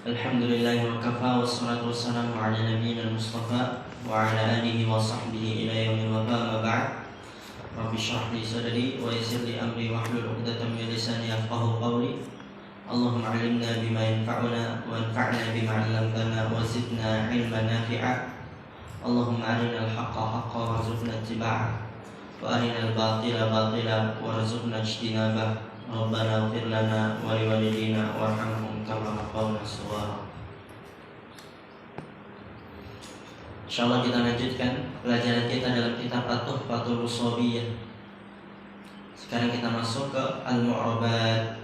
Alhamdulillah wa kafa wassalatu wassalamu ala nabiyyina al-mustafa wa ala alihi wa sahbihi ila yaumil wafa ma ba'd. Rabbi shrah li sadri wa yassir li amri wahlul 'uqdatam min lisani yafqahu qawli. Allahumma 'allimna bima yanfa'una wa anfa'na bima 'allamtana wa zidna 'ilman nafi'a. Allahumma arina al-haqqa haqqan warzuqna ittiba'ah wa arina al-batila batila warzuqna ijtinabah. Rabbana ighfir lana wa liwalidina warhamhum kama rabbauna shaghira. Insyaallah kita lanjutkan pelajaran kita dalam kitab At-Tuhfatul Ushabiyah. Sekarang kita masuk ke Al-Mu'rabat.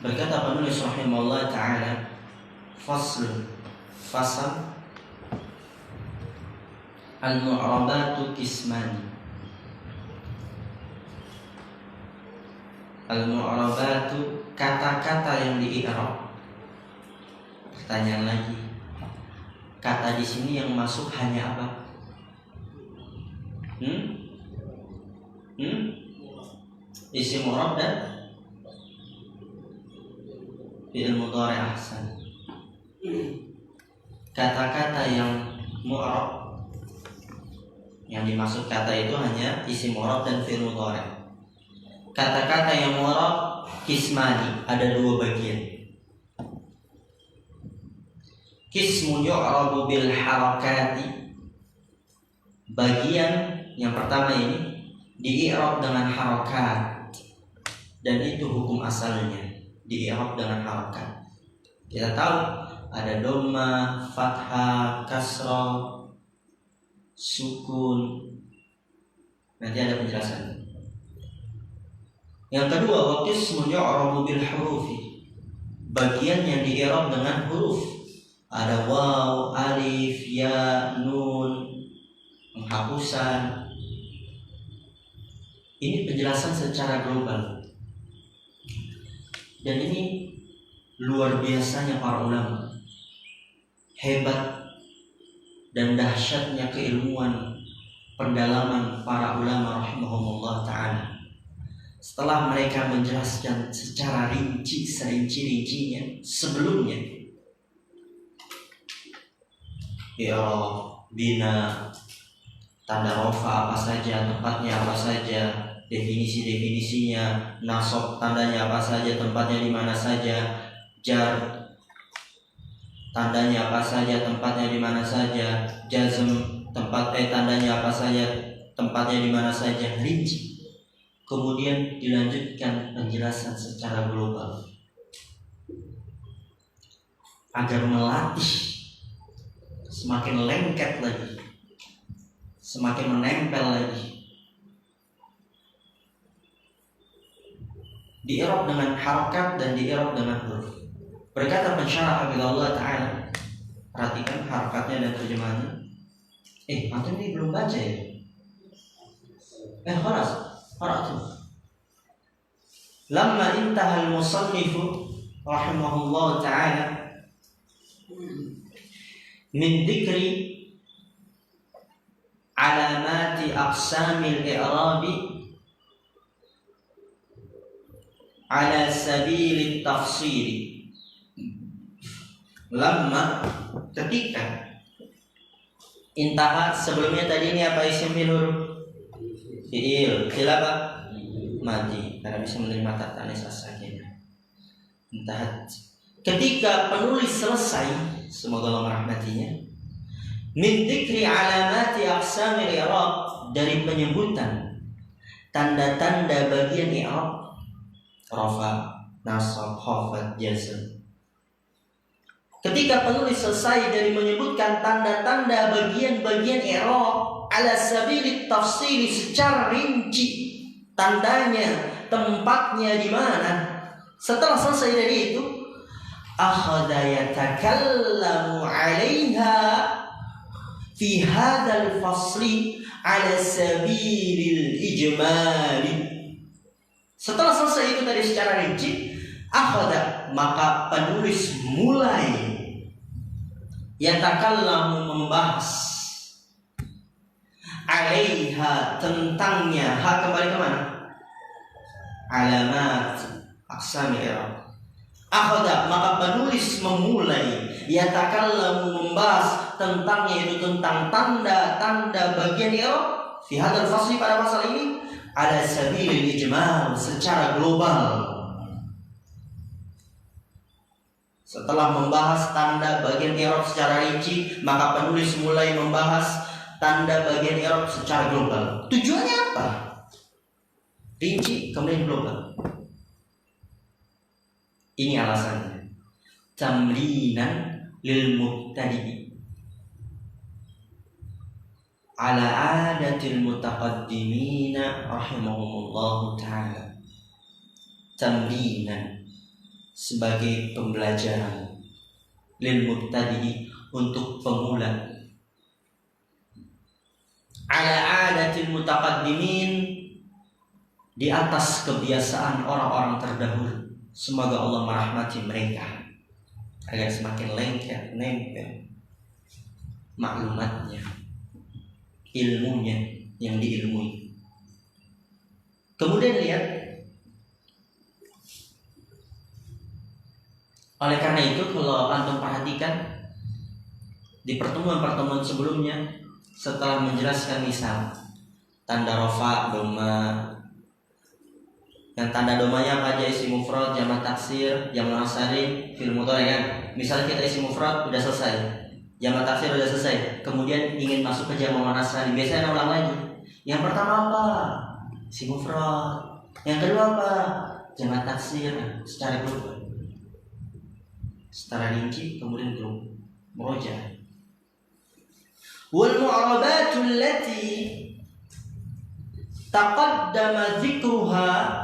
Berkata penulis rahimahullah ta'ala, fasl Al-Mu'rabatu kismani. Al-Mu'rabatu kata-kata yang di-i'rab. Pertanyaan lagi, kata di sini yang masuk hanya apa? Isim mu'rab dan fi'il mudhari'. Ahsan. Kata-kata yang mu'rab, yang dimaksud kata itu hanya isim mu'rab dan fi'il mudhari'. Kata-kata yang mu'rab kismani, ada dua bagian. Kismun yu'rabu bil harakati, bagian yang pertama ini di-i'rab dengan harakat, dan itu hukum asalnya, di-i'rab dengan harakat. Kita tahu ada dhamma, fathah, kasrah, sukun. Nanti ada penjelasan. Yang kedua, wa qismun yu'rabu bil hurufi, bagian yang di-i'rab dengan huruf. Ada waw, alif, ya, nun, penghapusan. Ini penjelasan secara global. Dan ini luar biasanya para ulama. Hebat dan dahsyatnya keilmuan pendalaman para ulama rahimahumullah ta'ala. Setelah mereka menjelaskan secara rinci, serinci-rincinya sebelumnya, i'rab, bina, tanda rafa apa saja, tempatnya apa saja, definisi-definisinya, nasab tandanya apa saja, tempatnya di mana saja, jar tandanya apa saja, tempatnya di mana saja, jazm tandanya apa saja, tempatnya di mana saja, rinci. Kemudian dilanjutkan penjelasan secara global agar melatih semakin lengket lagi, semakin menempel lagi. Di-i'rab dengan harakat dan di-i'rab dengan huruf. Berkata pensyarah Allah ta'ala, perhatikan harakatnya dan terjemahannya. Antum ini belum baca ya? Khalas, qara'tu. Lamma intaha al-musannifu rahimahullah ta'ala min dzikri alamati aqsamil i'rabi ala sabilit tafsiri. Lama, ketika intaha, sebelumnya tadi ini apa isim huruf? Fi'il. Fi'il apa? Madi, karena bisa menerima kata anis as-sakinah. Intahat, ketika penulis selesai, semoga Allah merahmatinya, min dzikri alamati aqsamil i'rab, dari penyebutan tanda-tanda bagian i'rab, rafa, nasab, khafad, jazm. Ketika penulis selesai dari menyebutkan tanda-tanda bagian-bagian i'rab ala sabilit tafsiri, secara rinci, tandanya, tempatnya di mana. Setelah selesai dari itu, akhadha yatakallamu 'alaiha fi hadzal fasli ala sabilil ijmali. Setelah selesai itu tadi secara rinci, akhadha, maka penulis mulai yatakallamu, membahas alaiha, tentangnya. Ha kembali ke mana? Alamat aqsami i'rab. Akhadha, maka penulis memulai yatakallamu, membahas tentangnya, itu tentang tanda-tanda bagian i'rab fi hadzal fasli, pada pasal ini, ala sabilil ijmal, secara global. Setelah membahas tanda bagian i'rab secara rinci, maka penulis mulai membahas tanda bagian i'rab secara global. Tujuannya apa? Rinci kemudian global. Ini alasannya. Tamlinan lil mubtadi' ala adatil mutaqaddimina rahimahumullah ta'ala. Tamlinan, sebagai pembelajaran, lil mubtadi', untuk pemula, ala adatil mutaqaddimin, di atas kebiasaan orang-orang terdahulu. Semoga Allah merahmati mereka agar semakin lengket, nempel maklumatnya, ilmunya yang diilmui. Kemudian lihat, oleh karena itu kalau antum perhatikan di pertemuan-pertemuan sebelumnya, setelah menjelaskan misal tanda rofa, doma, yang tanda domanya apa aja, isim mufrad, jamak taksir, jamak salim, fi'il mudhari kan. Misalnya kita isim mufrad udah selesai, jamak taksir udah selesai, kemudian ingin masuk ke jamak muannats salim, biasanya ulang lagi. Yang pertama apa? Isim mufrad. Yang kedua apa? Jamak taksir, secara global, secara rinci, kemudian belum murojaah. Wal mu'arabatul lati taqaddama dzikruha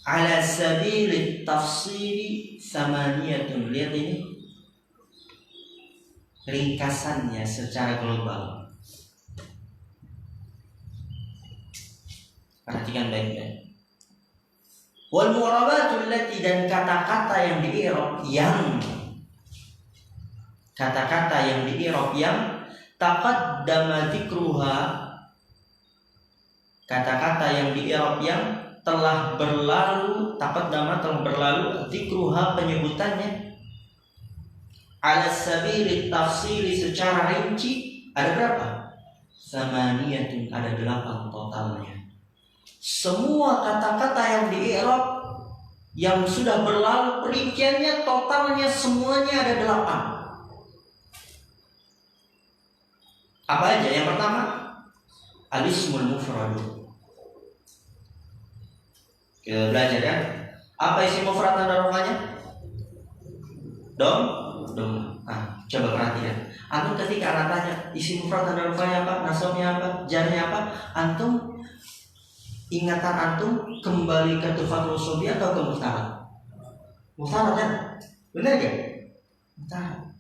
ala sabilit tafsiri samaniyatun. Lihat ini ringkasannya secara global. Perhatikan baik-baik. Wal mu'arabatul lati, dan kata-kata yang di-i'rab, yang kata-kata yang di-i'rab yang taqaddama dzikruha, kata-kata yang di-i'rab yang telah berlalu, taqaddama, telah berlalu, dzikruha, penyebutannya, ala sabilit tafsili, secara rinci, ada berapa? Samaniyatun, ada 8 totalnya. Semua kata-kata yang di-i'rab yang sudah berlalu perinciannya, totalnya semuanya ada 8. Apa aja? Yang pertama, al-ismul mufradu. Kita belajar kan? Apa isim mufrad tanda rafanya? Dom. Nah, coba perhatikan. Antum ketika anak tanya isim mufrad tanda rafanya apa, nasabnya apa, jarnya apa, antum, ingatan antum kembali ke tufatul usubi atau ke muhtarat? Muhtarat kan? Benar gak? Muhtarat.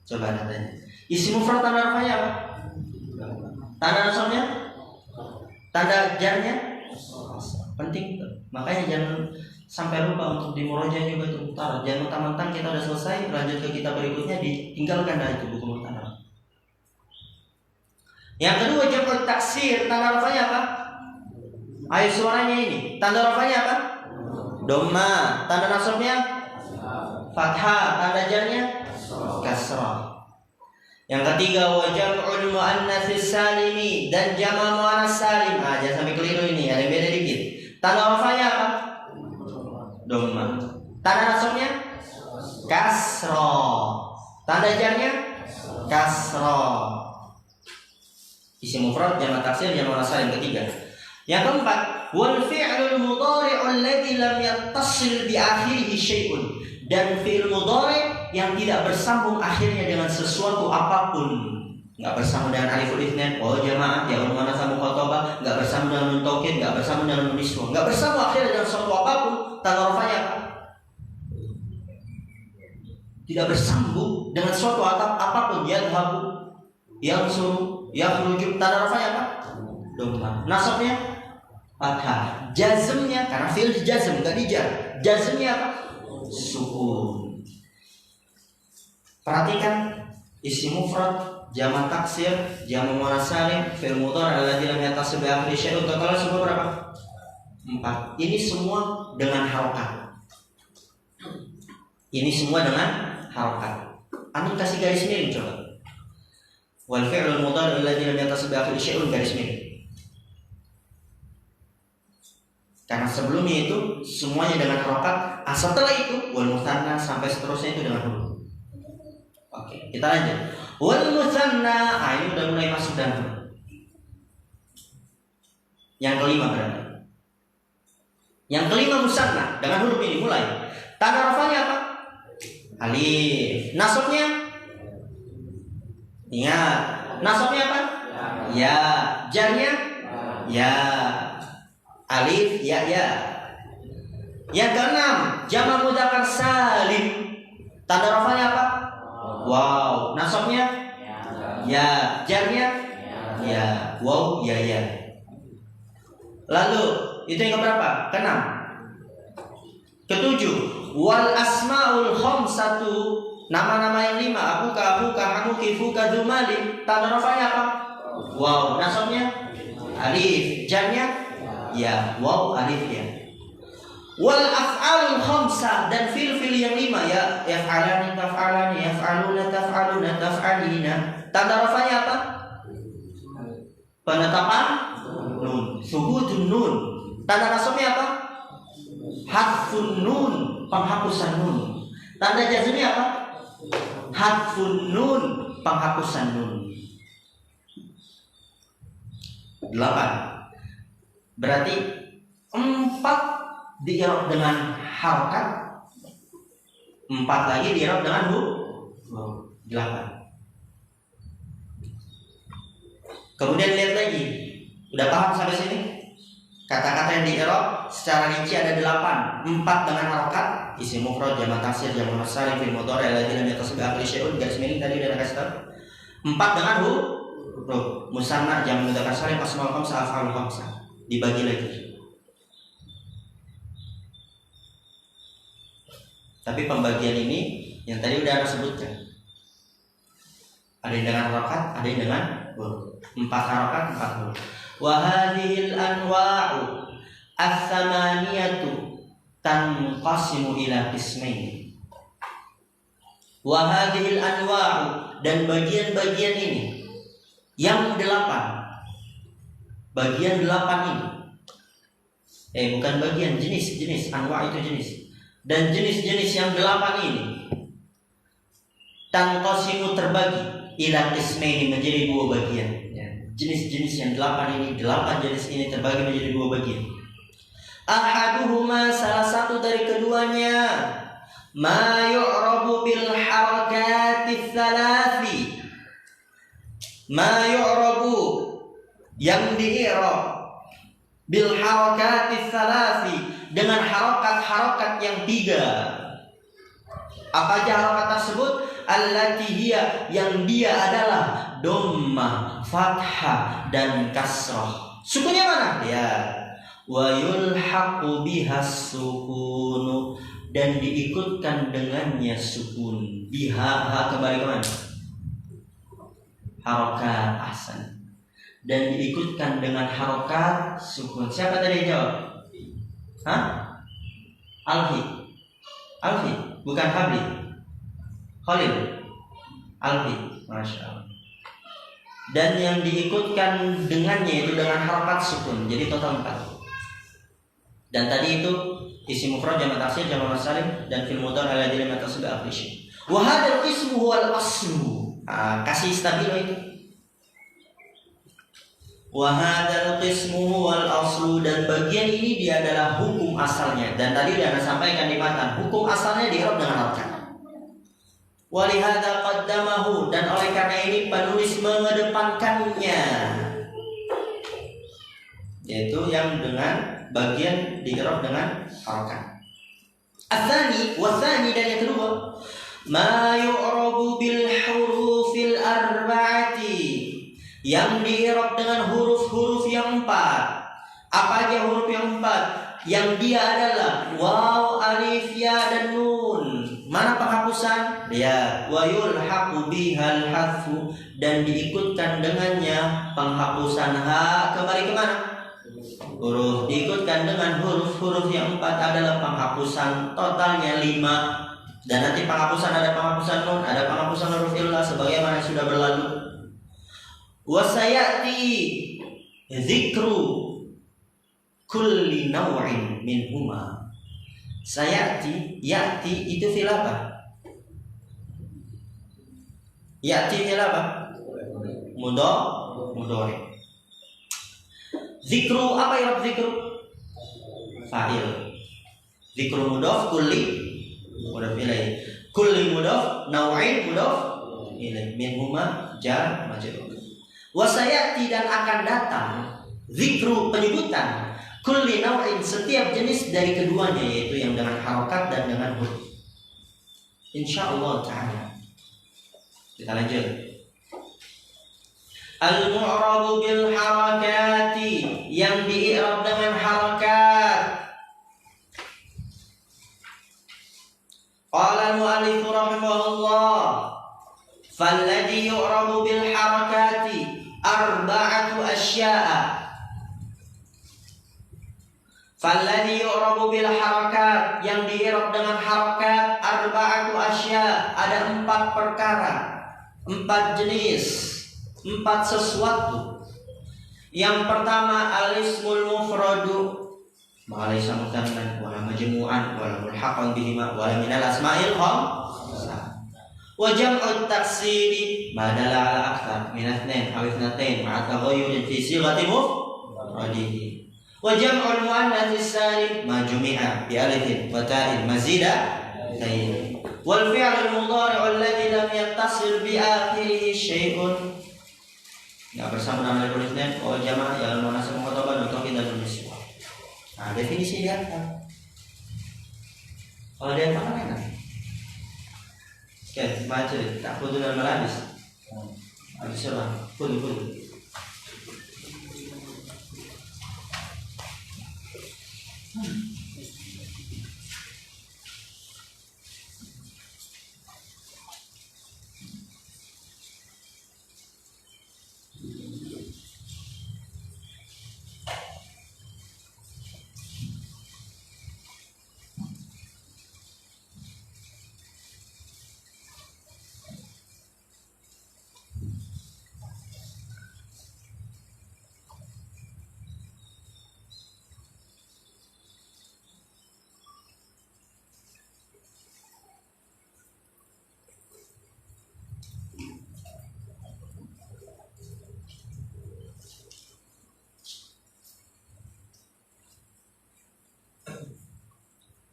Coba anda tanya, isim mufrad tanda rafanya apa? Tanda nasabnya? Tanda jarnya? Penting. Makanya jangan sampai lupa untuk dimurojaah juga itu muhtarat. Jangan mentang-mentang kita udah selesai, lanjut ke kitab berikutnya, ditinggalkan dari itu buku muhtarat. Yang kedua, jamak taksir, tanda rafanya apa? Ayo suaranya ini, tanda rafanya apa? Dhamma. Tanda nasabnya? Fathah. Tanda jarnya? Kasrah. Yang ketiga, wa jam'ul muannatsis salimi, dan jamak muannats salim. Jangan sampai keliru ini, ada yang beda dikit. Tanda rafanya apa? Dhamma. Tanda nasabnya? Kasrah. Tanda jarnya? Kasrah. Isim mufrad, jamak taksir, jamak muannats salim. Ketiga. Yang keempat, wal fi'lul mudhari'u alladzi lam yattasil bi akhirihi syai'un, dan fi'il mudhari' yang tidak bersambung akhirnya dengan sesuatu apapun. Enggak bersambung dengan aliful itsnain, jamaah, ya muannats mukhatabah, enggak bersambung dengan nun taukid, enggak bersambung dengan nun niswah, enggak bersambung akhirnya dengan sesuatu apapun, tanda rafanya apa? Tidak bersambung dengan suatu apapun, yadhabu, yansuru, yakhruju, tanda rafanya apa? Dhamma. Nasabnya fathah. Jazmnya, karena fi'il jazm enggak dijar, jazmnya apa? Sukun. Perhatikan, isim mufrad jamak taksir, jamak muannas salim, fi'il mudhari alladzi lam yattasil bi akhirih syai'un. Total semua berapa? 4. Ini semua dengan harokat. Ini semua dengan harokat. Antum kasih garis miring coba. Wal fi'lul mudhari alladzi lam yattasil bi akhirih syai'un, garis miring. Karena sebelumnya itu semuanya dengan harokat. Setelah itu wal mutsanna sampai seterusnya itu dengan huruf. Oke, kita lanjut. Wal mutsanna, ini udah mulai masuk dan yang kelima berarti. Yang kelima musanna dengan huruf ini mulai. Tanda rafanya apa? Alif. Nasabnya? Ingat. Nasabnya apa? Ya. Jarnya? Ya. Alif, ya, ya. Yang keenam, jamak mudzakkar salim. Tanda rafanya apa? Wow. Nasabnya? Ya. Jarnya? Ya. Wow, ya, ya. Lalu itu yang keberapa? Keenam. Ketujuh, wal asmaul khamsatu, nama-nama yang 5, abuka, hamuki, fuka, dzumali. Tanda rafanya apa? Wow. Nasabnya? Alif. Jarnya? Ya. Wow, alif, ya. Wal af'alul khamsah, dan fil-fil yang 5, ya, yaf'alani, taf'alani, yaf'aluna, taf'aluna, taf'alina. Tanda rafanya apa? Penetapan nun, subutun nun. Tanda nasabnya apa? Hadfun nun, penghapusan nun. Tanda jazmnya apa? Hadfun nun, penghapusan nun. 8. Berarti 4 di-i'rab dengan harokat, 4 lagi di-i'rab dengan huruf. 8. Kemudian lihat lagi. Udah paham sampai sini? Kata-kata yang di-i'rab secara rinci ada 8. 4 dengan harokat, isim mufrad, jamak taksir, jamak muannas salim, fi'il mudhari alladzi lam yattasil bi akhirih syai'un, garis miring tadi udah kasih tahu. 4 dengan huruf. Musanna, jamak mudzakkar salim, asmaul khamsah, af'alul khamsah. Dibagi lagi. Tapi pembagian ini yang tadi udah Anda sebutkan. Ada yang dengan harokat, ada yang dengan huruf. 4 harokat, 4 huruf. Wa hadhil anwa'u ats-tsamaniyatu tanqasimu ila qismain. Wa hadhil anwa'u, dan bagian-bagian ini yang 8. Bagian 8 ini. Bukan bagian, jenis anwa' itu jenis. Dan jenis-jenis yang 8 ini tanqasimu terbagi ila qismain, menjadi 2 bagian. Jenis-jenis yang 8 ini, 8 jenis ini terbagi menjadi 2 bagian. Ahaduhuma, salah satu dari keduanya, ma yu'rabu bil harakati tsalathi. Ma yu'rabu, yang di-i'rab, bil harakati tsalathi, dengan harokat-harokat yang 3. Apa aja harokat tersebut? Allati hiya, yang dia adalah dhammah, fathah, dan kasrah. Sukunnya mana? Ya. Wa yulhaqu bihas sukunu, dan diikutkan dengannya sukun. Biha, kembali ke mana? Harokat, ahsan. Dan diikutkan dengan harokat sukun. Siapa tadi yang jawab? Alfi, bukan Habib. Khalil. Alfi, masya Allah. Dan yang diikutkan dengannya itu dengan harokat sukun. Jadi total 4. Dan tadi itu isim mufrad, jamak taksir, jamak muannas salim, dan fi'il mudhari alladzi lam yattasil bi akhirih syai'. Wa hadzal qismu huwal aslu. Kasih stabilo itu. Wa hadzal qismu huwal aslu, dan bagian ini dia adalah hukum asalnya. Dan tadi sudah Anda sampaikan di matan, hukum asalnya di-i'rab dengan harokat. Wa lihadza qaddamahu, dan oleh karena ini penulis mengedepankannya, yaitu yang dengan bagian di-i'rab dengan harokat. Ats-tsani, wa-tsani, dan yang kedua, ma yu'rabu bil hurufil arba'ati, yang di-i'rab dengan huruf-huruf yang 4. Apa aja huruf yang 4? Yang dia adalah waw, alif, ya, dan nun. Mana penghapusan? Lihat, wa yulhaqu bihal hadfu, dan diikutkan dengannya penghapusan ha. Kembali ke mana? Huruf. Diikutkan dengan huruf yang 4 adalah penghapusan, totalnya 5. Dan nanti penghapusan ada penghapusan nun, ada penghapusan huruf illah sebagaimana sudah berlalu. Wa sayati dzikru kulli naw'in minhuma. Sayati, yati itu fi'il apa? Yati fi'il apa? Mudhari. Zikru, apa ya zikru? Fa'il. Zikru mudhaf, kulli mudhaf ilaih. Kulli mudhaf, naw'in mudhaf ilaih. Minhuma jar majrur. Wa sayati, dan akan datang zikru, penyebutan kulli naw'in, setiap jenis dari keduanya, yaitu yang dengan harokat dan dengan huruf. Insyaallah ta'ala. Kita lanjut. Al-mu'rabu bil harakati, yang di-i'rab dengan harakat. Qala al-mu'allif rahimahullah, falladhi yu'rabu bil harakati arba'atu asya'a. Falladhi yu'rabu bil harakat, yang di-i'rab dengan harakat, arba'atu asya, ada 4 perkara, 4 jenis, 4 sesuatu. Yang pertama, al-ismul mufradu, ma laysa mutannan wala majmu'an wala mulhaqan bihima wala minal asma'il khamsah. Wa jam'ut taksiri ma dalla ala akthar min ithnain aw ithnatain ma'a taghayyurin fi sighati mufradihi. Wa jam'ul muannats salim ma jumi'a bi alifin wa ta'in mazidatayn. Wal fi'lul mudhari'u alladhi lam yattasil bi akhirih syai'un, enggak bersama dengan alif lam wa jama' yang munasab mukhatabah atau kita tulis. Nah, definisi dia apa? Kalau dia apa kan? Oke, baca tak kudu dan malabis. Habis surah, kudu.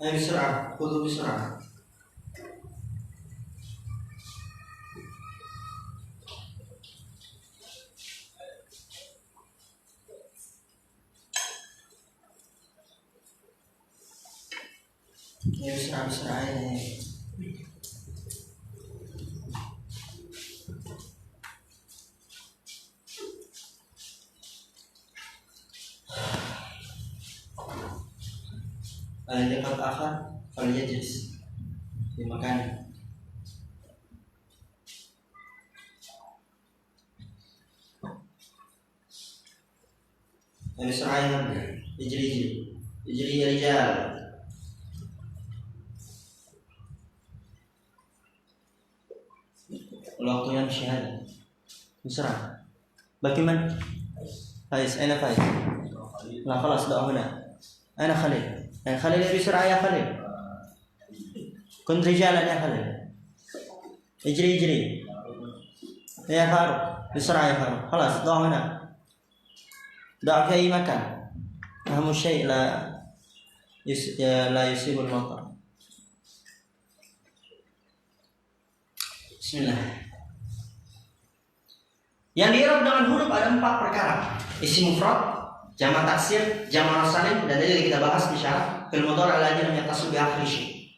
بسرعة، خذوا بسرعة. بسرعة يعني. Ada tempat akhir, falyajlis di makan. Ada seraya, ijri ya rijal. Waktu yang syahadah. Bismillah. Bagaimana? Faiz, aina Faiz? Nah, خلاص dah huna. Aina Khalil? خليل بسرعة يا خليل، كنت رجالا يا خليل، اجري يا فاروق، بسرعة يا فاروق، خلاص ضع هنا، ضع في أي مكان، أهم شيء لا يصيب المطر. Bismillah. Yang di'rab dengan huruf ada 4 perkara: isim mufrad, jamak taksir, jamak salim, dan tadi kita bahas di syarat fil mudhari' alladhi lam yattasil bi akhir syai'.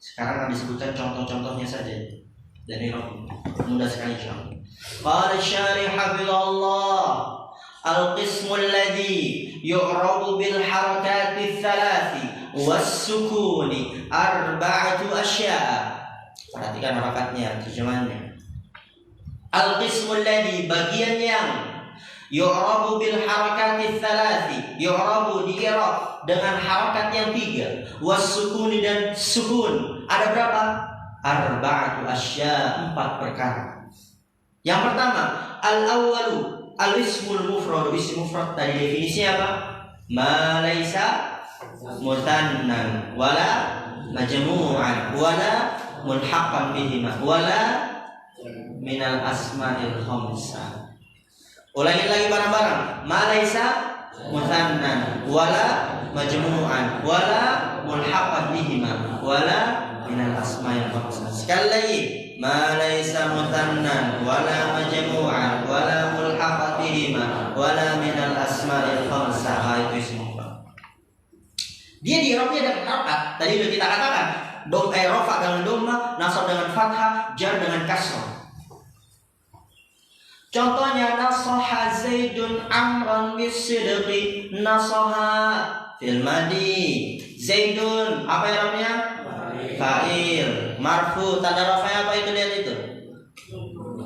Sekarang akan disebutkan contoh-contohnya saja dan ini mudah sekali insyaallah. Qala asy-syarih hafizallah, al-qismu alladhi yu'rabu bil harakati tsalathi was-sukuni arba'atu asya'a. Perhatikan harakatnya, terjemahannya. Al-qismul ladzi, bagian yang yu'rabu bil harakati tsalathi, yu'rabu di-i'rab dengan harakat yang 3, was-sukuni dan sukun. Ada berapa? Arba'atu asya', 4 perkara. Yang pertama, al-awwalu al-ismul mufrad. Ism mufrad tadi definisinya apa? Ma laisa mutannan wala majmu'an wala mulhaqan bihima wala minal asma'il khamsah. Ulangi lagi bareng-bareng. Ma laisa mutannan wala majmu'an wala mulhaqan bihima wala minal asma'il khamsah. Sekali lagi. Ma laisa mutannan wala majmu'an wala mulhaqan bihima wala minal asma'il khamsah. Itu ism mufrad. Dia di i'rabnya dengan harakat. Tadi sudah kita katakan, rafa dengan dhamma, nasab dengan fathah, jar dengan kasrah. Contohnya nasaha Zaidun amran bisidqi. Nasaha fil madi. Zaidun apa i'rabnya? Fa'il, marfu, tanda rafa'nya apa itu? Lihat itu.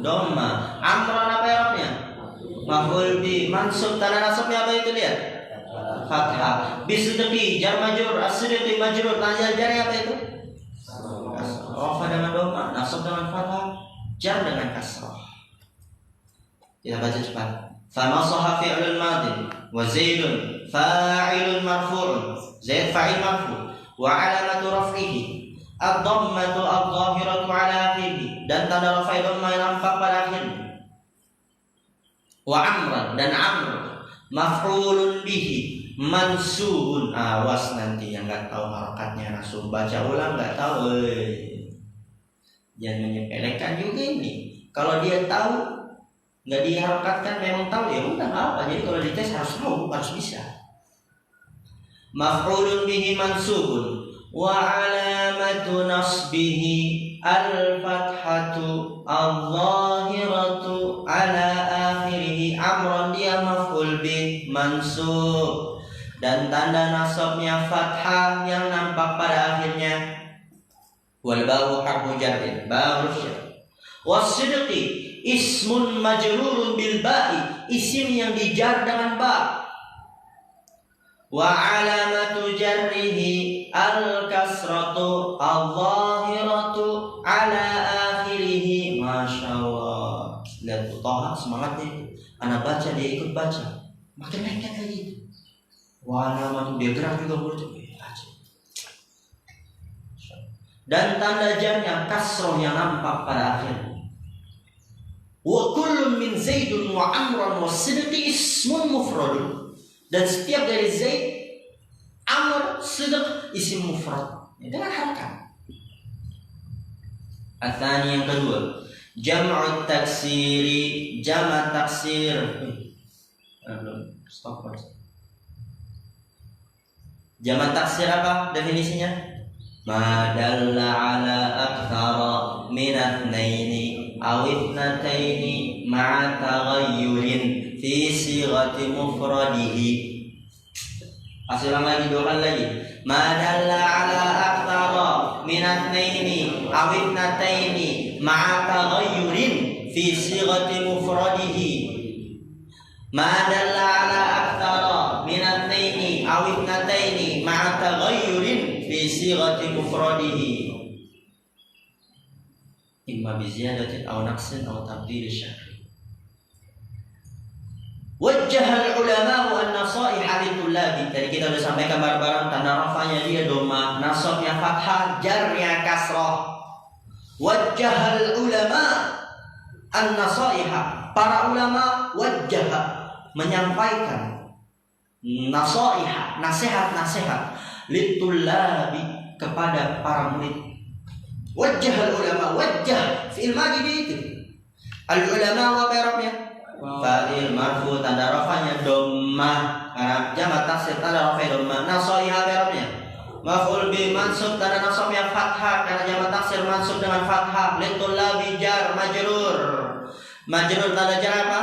Dhamma. Amran apa i'rabnya? Maf'ul bi. Mansub, tanda nasabnya apa itu? Lihat. Fathah. Bisidqi, jar majrur. As-sidqi majrur, tanda jarnya apa itu? Rafa dengan dhamma, nasab dengan fathah, jar dengan kasrah. Kita baca cepat. Fa nasaha fi'lun madin wa Zaidun fa'ilun marfu'un. Zaid fa'il marfu' wa 'alamatu raf'ihi ad-dhammatu adh-dhahiratu 'ala akhirih, dan tanda rafai dhamma yang nampak pada akhirnya. Wa amran, dan amr maf'ulun bihi mansubun. Awas nanti yang enggak tahu harakatnya langsung baca ulang, enggak tahu. Jangan menyepelekan juga ini. Kalau dia tahu enggak diharakatkan, memang tahu ya udah apa. Jadi kalau dites harus tahu, harus bisa. Maf'ulun bihi mansubun wa alamatu nasbihi al-fathatu al-zahiratu ala akhirih. Amron, dia maf'ul bih mansub, dan tanda nasabnya fathah yang nampak pada akhirnya. Wal ba'u harfu jarrin, ba'u syar. Was-sidqi ismun majrurun bil ba'i, isim yang dijar dengan ba. Wa alamatu jarrihi al-kasratu al-zahiratu ala akhirih. Masya Allah. Lihat Toha semangatnya itu. Anak baca, dia ikut baca, makin lengket lagi itu. Wa alamatu, dia gerak juga mulut. Dan tanda jarnya kasroh yang nampak pada akhirnya. Wa kullun min Zaidun wa Amran wa Sidqi ismun mufradun. Dan setiap dari Zaid, Amr, Sidq isim mufrad dengan harakat. Atsani, yang kedua, jam'u taksiri, jama' taksir. Stop. Jama' taksir apa definisinya? Ma dalla ala aktsara min itsnaini aw itsnataini ma'a taghayyurin fi sighati mufradihi. Ulang lagi, dua kali lagi. Ma dalla ala aktsara min itsnaini aw itsnataini ma'a taghayyurin fi sighati mufradihi. Ma dalla ala aktsara min itsnaini aw itsnataini ma'a taghayyurin fi sighati mufradihi. Imma bi ziyadatin aw naqsin aw tabdil syar'i. Wajjahal ulama an-nasaiha litullabi. Tadi kita sudah sampaikan bareng-bareng, tanda rafanya dia dhamma, nasabnya fathah, jarnya kasrah. Wajjahal ulama an-nasaiha, para ulama wajjaha, menyampaikan nasaiha, nasihat-nasihat litullabi, kepada para murid. Wajjahal ulama, wajjah fi'il madhi itu. Al ulama wa i'rabnya fa'il marfu, tanda rafanya dhammah karena jamak taksir, tanda rafanya dhammah. Nasaiha i'rabnya maf'ul bi mansub, tanda nasabnya fathah karena jamak taksir mansub dengan fathah. Litullabi jar majrur, majrur tanda jar apa?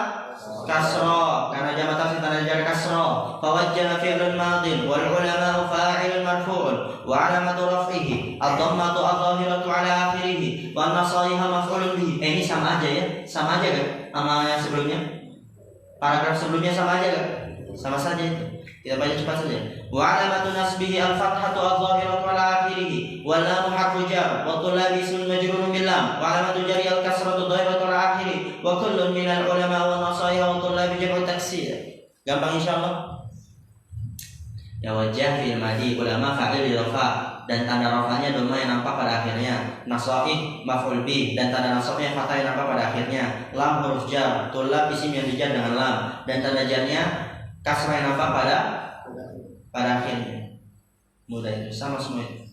Kasra karena jamak taksir, tanda jar kasra. Fawajjaha fi'lun madin wal ulama fa'il marfu'un wa alamatu raf'ihi ad-dhammatu adh-dhahiratu 'ala akhirih wa an-nasaiha maf'ulun bihi. Ini sama aja ya? Sama aja kan sama yang sebelumnya? Paragraf sebelumnya sama aja kan? Sama saja itu. Kita baca cepat saja. Wa alamatu nasbihi al-fathatu adh-dhahiratu 'ala akhirih wa lam harfu jar wa tulabisun majrurun bil lam wa alamatu jari al-kasratu dhahiratu 'ala akhirih wa kullun minal ulama wa nasaiha wa tulabi jam'u taksir. Gampang insyaallah. Ya wajah fil madi ulama fa'il rafa dan tanda rafanya dhamma yang nampak pada akhirnya. Nasabih maf'ul bih dan tanda nasabnya fathah yang nampak pada akhirnya. Lam huruf jar, tulab isim yang dijar dengan lam dan tanda jarnya kasrah yang nampak pada akhirnya. Mudah itu sama semua itu.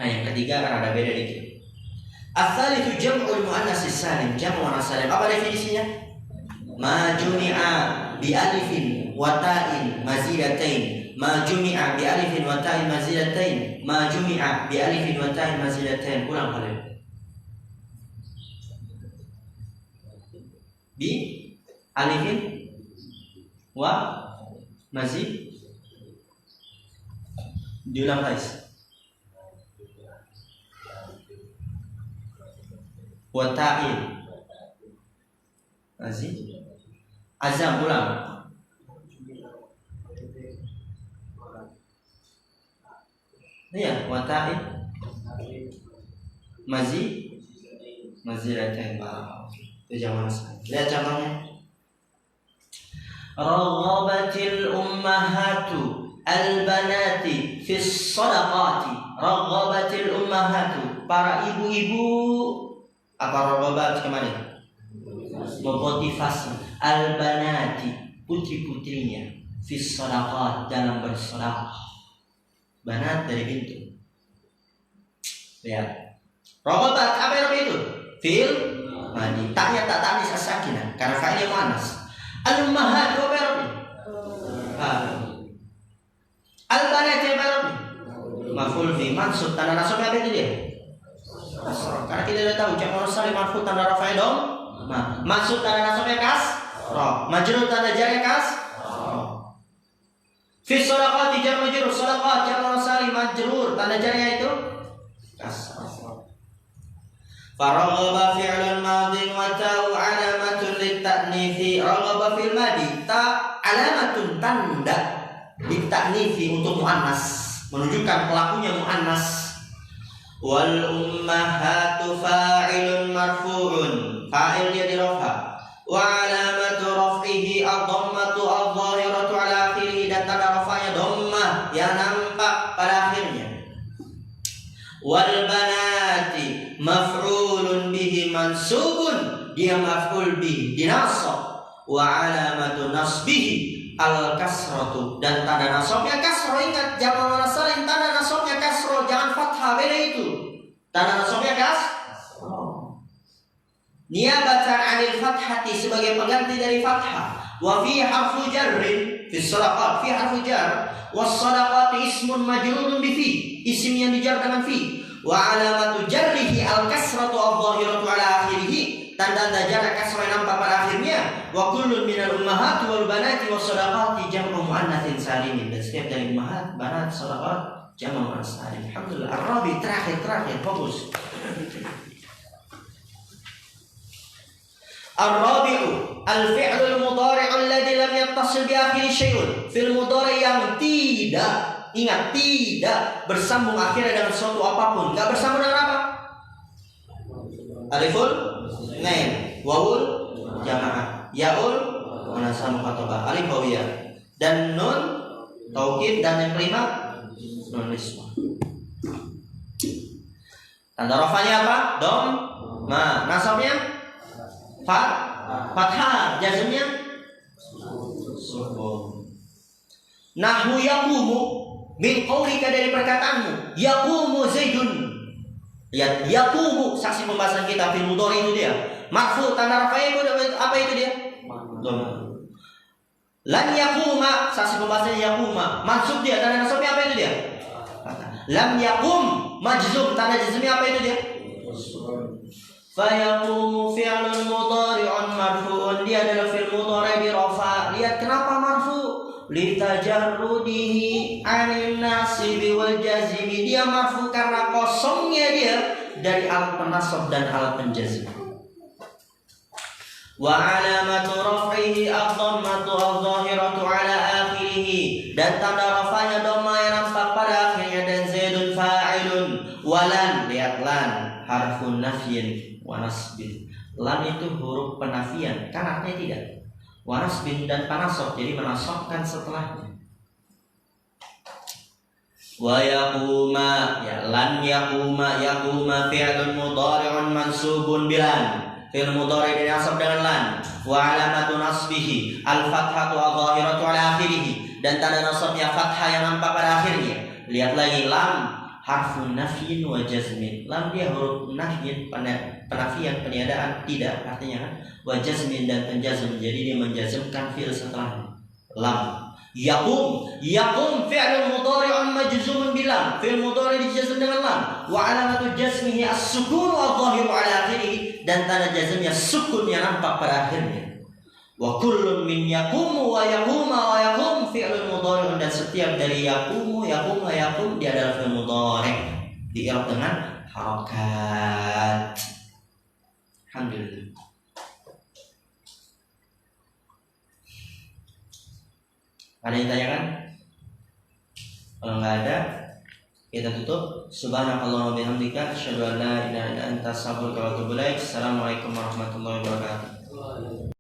Nah yang ketiga ada beda dikit. Ats-tsalitsu jam'ul muannas salim, jam'u muannas salim. Apa definisinya? Ma jumi'a bi alifin wa ta'in mazidatain. Ma jumi'a bi alifin wa ta'in mazidatain. Ma jumi'a bi alifin wa ta'in mazidatain. Ulang kalian. Bi alifin wa mazid. Diulang guys. Wa ta'in mazid. Azam ulang. Iya, wata'in mazidatain. Itu zaman sekarang. Lihat contohnya. Raghabatil ummahatu al-banati fis sadaqati. Raghabatil ummahatu, para ibu-ibu. Apa raghabat kemana? Memotivasi al-banati, putri-putrinya, fis sadaqat, dalam bersedekah. Banat dari bintu. Lihat. Raghabat apa yang itu? Fi'il madi. Taknya tak tanis as-sakinah karena fa'il muannas. Al-ummahat apa yang itu? Al-banati apa yang itu? Maf'ul fi mansub, tanda nasabnya apa itu dia? Kasrah. Karena kita sudah tahu jamak salim marfu tanda rafa'nya dom. Nah, maksud tanda nasabnya kasrah, majrur tanda jarnya kasrah. Fi shadaqati jar majrur, shadaqat jar salim majrur tanda jarnya itu kasrah. Faraghaba fi'lun madin wa ta'u alamatun lit-ta'nifi. Raghaba fil madi, ta alamatun tanda lit-ta'nifi untuk muannas, menunjukkan pelakunya muannas. Wal ummahatu fa'ilun marfu'un, fa'il dia dirafa. Wa alamatu raf'ihi ad-dhammatu adh-dhahiratu 'ala akhirih, dan tanda rafanya dhammah yang nampak pada akhirnya. Wal banati maf'ulun bihi mansubun, dia maf'ul bihi dinasab. Wa alamatu nasbihi al-kasratu, dan tanda nasabnya kasrah. Ingat jamak muannas salim tanda nasabnya kasrah, jangan fathah, beda itu. Tanda nasabnya kasrah. Niabatan 'anil fathati, sebagai pengganti dari fathah. Wa fi harfu jarrin fi shadaqat, fi harfu jar. Was shadaqat ismun majrurun bi fi, isim yang dijar dengan fi. Wa alamatu jarrihi al-kasratu adh-dhahiratu 'ala akhirih, tanda jar kasrah yang nampak pada akhirnya. Wa kullun minal ummahati wal banati was shadaqati jam'u muannatsin salimin, dan setiap dari ummahat, banat, shadaqat jam'u muannas salim. Alhamdulillah. Ar-rabi terakhir fokus. Ar-rabi'u al-fi'lul mudhari'u alladhi lam yattasil bi akhiri syai'un. Fi'il mudhari' yang tidak, ingat, tidak bersambung akhirnya dengan suatu apapun. Enggak bersambung dengan apa? Aliful naim, wawul jamaah, yaul munasab mukhatabah, alif wawiyah, dan nun taukid, dan yang kelima nun nisbah. Tanda rafanya apa? Dom, ma, nasabnya fathah, jazmnya sukun. Nahwu yaqumu, min qaulika, dari perkataanmu, yaqumu zaidun. Lihat, yaqumu, saksi pembahasan kita fil mudhari itu dia. Marfu, tanda rafa'nya itu apa itu dia? Dhamma. Lan yaquma, saksi pembahasannya yaquma. Mansub dia, tanda nasabnya apa itu dia? Lam yaqum, majzum, tanda jazmnya apa itu dia? Fayaqumu fi'lun mudhari'un marfu'un, dia adalah fi'il mudhari' di rafa. Lihat kenapa marfu? litajarrudihi 'anil nasibi wal jazimi. Dia marfu karena kosongnya dia dari alat penasab dan alat penjazim. Wa 'alamatu raf'ihi ad-dhammatu adh-dhahiratu 'ala akhirih. Dan tanda rafanya dhamma yang nampak pada akhirnya. Dan zaidun fa'ilun. Walan, lihat lan, harfun nafyin wa nasbin. Lan itu huruf penafian, kan artinya tidak. Wa nasbin dan panasab, jadi menasabkan setelahnya. Wa yaquma, ya lan yaquma, yaquma fi'lun mudhari'un mansubun bilan. Fi'l mudhari' dinasab dengan lan. Wa alamatu nasbihi al-fathatu adh-dhahiratu 'ala akhirih. Dan tanda nasabnya fathah yang nampak pada akhirnya. Lihat lagi, lam harfun nafyin wa jazmin. Lam dia huruf nafyin, penafian, peniadaan, tidak artinya kan. Wa jazmin dan penjazm, jadi dia menjazmkan fi'il setelahnya. Lam. Yaqum, yaqum fi'lun mudhari'un majzumun bilam. Fi'il mudhari' dijazm dengan lam. Wa alamatu jazmihi as-sukun wa adh-dhahiru 'ala akhirih. Dan tanda jazmnya sukun yang nampak pada akhirnya. Wa kullun min yaqumu wa yaquma wa yaqum fi'lun mudhari'un. Dan setiap dari yaqumu, yaqum, wa yaqum dia adalah fi'il mudhari', di'rab dengan harakat. Alhamdulillah. Ada yang tanyakan? Kalau nggak ada, kita tutup. Subhanakallahumma wa bihamdika asyhadu an la ilaha illa anta astaghfiruka wa atubu ilaik. Assalamualaikum warahmatullahi wabarakatuh.